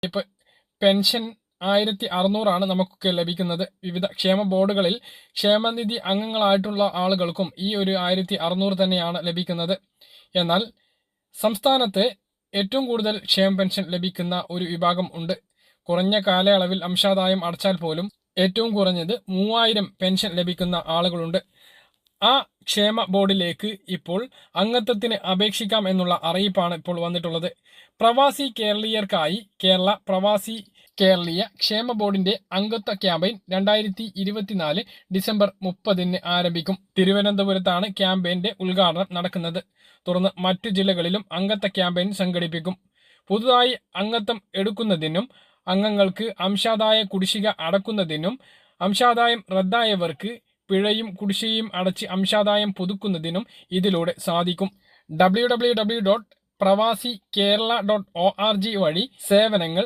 ഇപ്പൊ പെൻഷൻ 1600 നമുക്കൊക്കെ ലഭിക്കുന്നത്. വിവിധ ക്ഷേമ ബോർഡുകളിൽ ക്ഷേമനിധി അംഗങ്ങളായിട്ടുള്ള ആളുകൾക്കും ഈ ഒരു 1600 തന്നെയാണ് ലഭിക്കുന്നത്. എന്നാൽ സംസ്ഥാനത്ത് ഏറ്റവും കൂടുതൽ ക്ഷേമ പെൻഷൻ ലഭിക്കുന്ന ഒരു വിഭാഗം ഉണ്ട്. കുറഞ്ഞ കാലയളവിൽ അംശാദായം അടച്ചാൽ പോലും ഏറ്റവും കുറഞ്ഞത് 3000 പെൻഷൻ ലഭിക്കുന്ന ആളുകളുണ്ട്. ആ ക്ഷേമ ബോർഡിലേക്ക് ഇപ്പോൾ അംഗത്വത്തിന് അപേക്ഷിക്കാം എന്നുള്ള അറിയിപ്പാണ് ഇപ്പോൾ വന്നിട്ടുള്ളത്. പ്രവാസി കേരളീയർക്കായി കേരള പ്രവാസി കേരളീയ ക്ഷേമ ബോർഡിന്റെ അംഗത്വ ക്യാമ്പയിൻ 2024 ഡിസംബർ 30 ആരംഭിക്കും. തിരുവനന്തപുരത്താണ് ക്യാമ്പയിന്റെ ഉദ്ഘാടനം നടക്കുന്നത്. തുടർന്ന് മറ്റു ജില്ലകളിലും അംഗത്വ ക്യാമ്പയിൻ സംഘടിപ്പിക്കും. പുതുതായി അംഗത്വം എടുക്കുന്നതിനും അംഗങ്ങൾക്ക് അംശാദായ കുടിശ്ശിക അടക്കുന്നതിനും അംശാദായം റദ്ദായവർക്ക് പിഴയും കുടിശ്ശികയും അടച്ച് അംശാദായം പുതുക്കുന്നതിനും ഇതിലൂടെ സാധിക്കും. www.pravasikerala.org വഴി സേവനങ്ങൾ